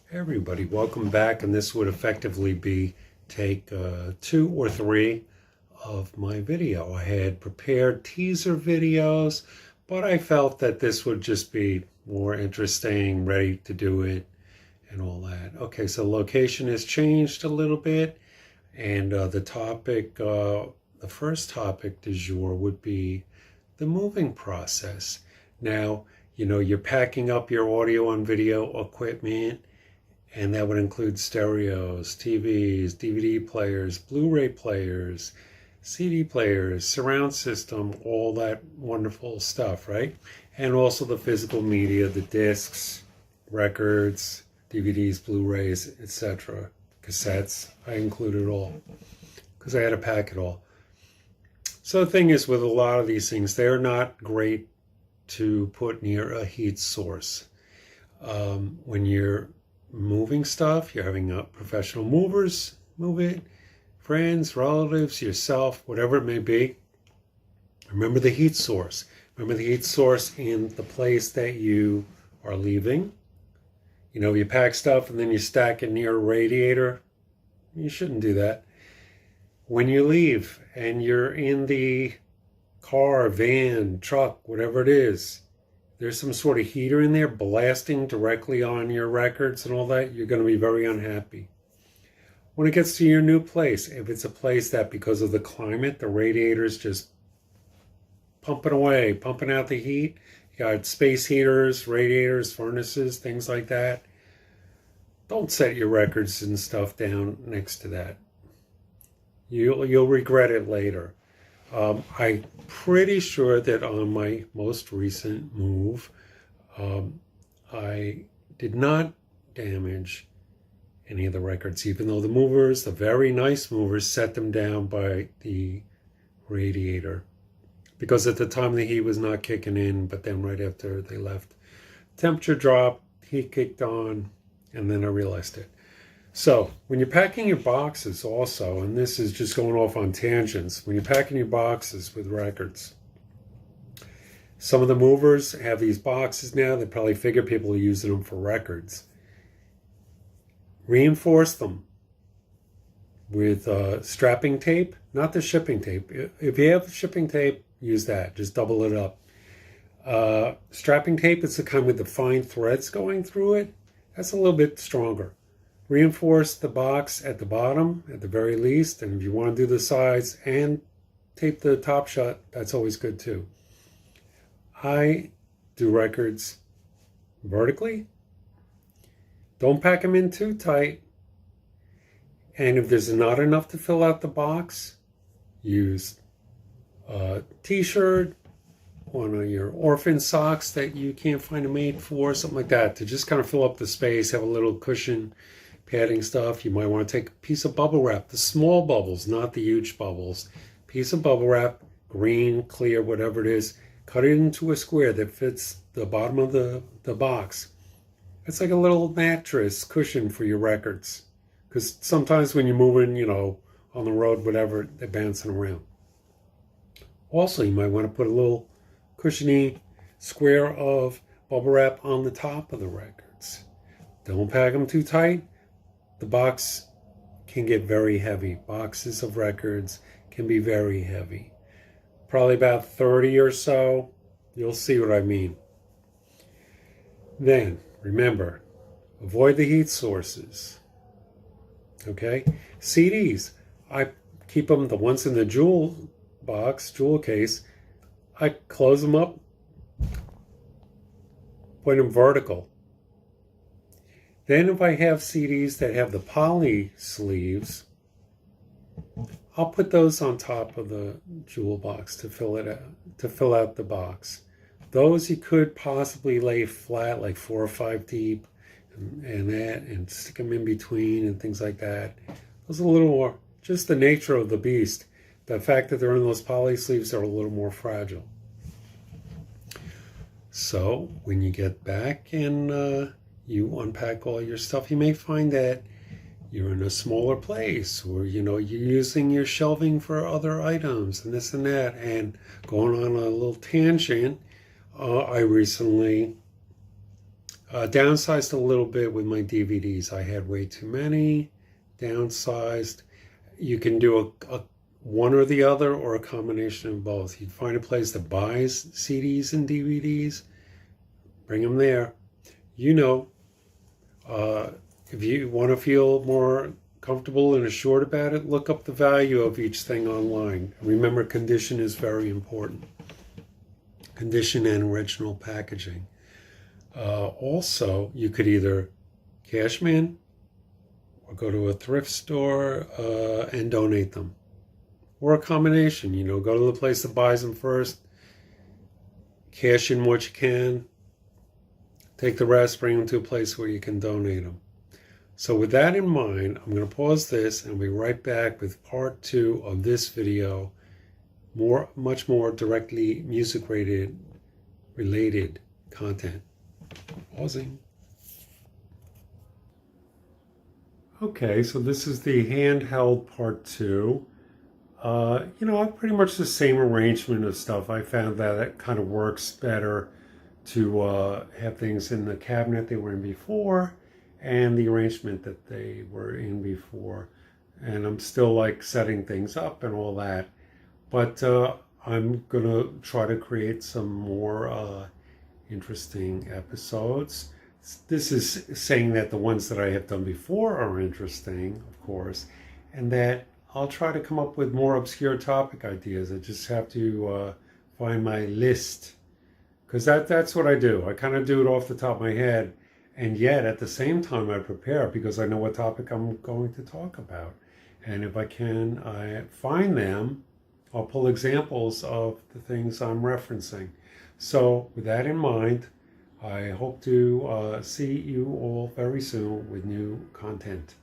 Hey everybody, welcome back, and this would effectively be take 2 or 3 of my video. I had prepared teaser videos, but I felt that this would just be more interesting, ready to do it, and all that. Okay, so location has changed a little bit, and the first topic du jour would be the moving process. Now, you're packing up your audio and video equipment, and that would include stereos, TVs, DVD players, Blu-ray players, CD players, surround system, all that wonderful stuff, right? And also the physical media, the discs, records, DVDs, Blu-rays, etc., cassettes. I included it all because I had to pack it all. So the thing is, with a lot of these things, they're not great to put near a heat source. When you're moving stuff, you're having professional movers move it, friends, relatives, yourself, whatever it may be. Remember the heat source. Remember the heat source in the place that you are leaving. You pack stuff and then you stack it near a radiator. You shouldn't do that. When you leave and you're in the car, van, truck, whatever it is, there's some sort of heater in there blasting directly on your records and all that, you're going to be very unhappy. When it gets to your new place, if it's a place that because of the climate, the radiator's just pumping away, pumping out the heat, you got space heaters, radiators, furnaces, things like that, don't set your records and stuff down next to that. You'll regret it later. I'm pretty sure that on my most recent move, I did not damage any of the records, even though the movers, the very nice movers, set them down by the radiator. Because at the time the heat was not kicking in, but then right after they left, temperature dropped, heat kicked on, and then I realized it. So when you're packing your boxes also, and this is just going off on tangents, when you're packing your boxes with records, some of the movers have these boxes now. They probably figure people are using them for records. Reinforce them with strapping tape, not the shipping tape. If you have shipping tape, use that. Just double it up. Strapping tape is the kind with the fine threads going through it. That's a little bit stronger. Reinforce the box at the bottom, at the very least, and if you want to do the sides and tape the top shut, that's always good too. I do records vertically. Don't pack them in too tight. And if there's not enough to fill out the box, use a t-shirt, one of your orphan socks that you can't find a mate for, something like that, to just kind of fill up the space, have a little cushion, padding stuff. You might want to take a piece of bubble wrap, the small bubbles, not the huge bubbles. Piece of bubble wrap, green, clear, whatever it is, cut it into a square that fits the bottom of the box. It's like a little mattress cushion for your records. Because sometimes when you're moving, on the road, whatever, they're bouncing around. Also, you might want to put a little cushiony square of bubble wrap on the top of the records. Don't pack them too tight. The box can get very heavy. Boxes of records can be very heavy. Probably about 30 or so. You'll see what I mean. Then, remember, avoid the heat sources. Okay? CDs. I keep them, the ones in the jewel case, I close them up, point them vertical. Then if I have CDs that have the poly sleeves, I'll put those on top of the jewel box to fill out the box. Those you could possibly lay flat, like 4 or 5 deep, and stick them in between and things like that. Those are a little more, just the nature of the beast. The fact that they're in those poly sleeves are a little more fragile. So when you get back and you unpack all your stuff, you may find that you're in a smaller place, or you're using your shelving for other items and this and that. And going on a little tangent, I recently Downsized a little bit with my DVDs. I had way too many. Downsized. You can do a one or the other or a combination of both. You find a place that buys CDs and DVDs, bring them there. You know, if you want to feel more comfortable and assured about it, look up the value of each thing online. Remember, condition is very important. Condition and original packaging. Also, you could either cash them in or go to a thrift store and donate them. Or a combination, go to the place that buys them first, cash in what you can, take the rest, bring them to a place where you can donate them. So with that in mind, I'm going to pause this and we'll be right back with part 2 of this video, much more directly music related content. Pausing. Okay, so this is the handheld part 2. Pretty much the same arrangement of stuff. I found that it kind of works better to have things in the cabinet they were in before and the arrangement that they were in before. And I'm still like setting things up and all that. But I'm going to try to create some more interesting episodes. This is saying that the ones that I have done before are interesting, of course, and that I'll try to come up with more obscure topic ideas. I just have to find my list, because that's what I do. I kind of do it off the top of my head, and yet at the same time I prepare because I know what topic I'm going to talk about. And if I can find them, I'll pull examples of the things I'm referencing. So with that in mind, I hope to see you all very soon with new content.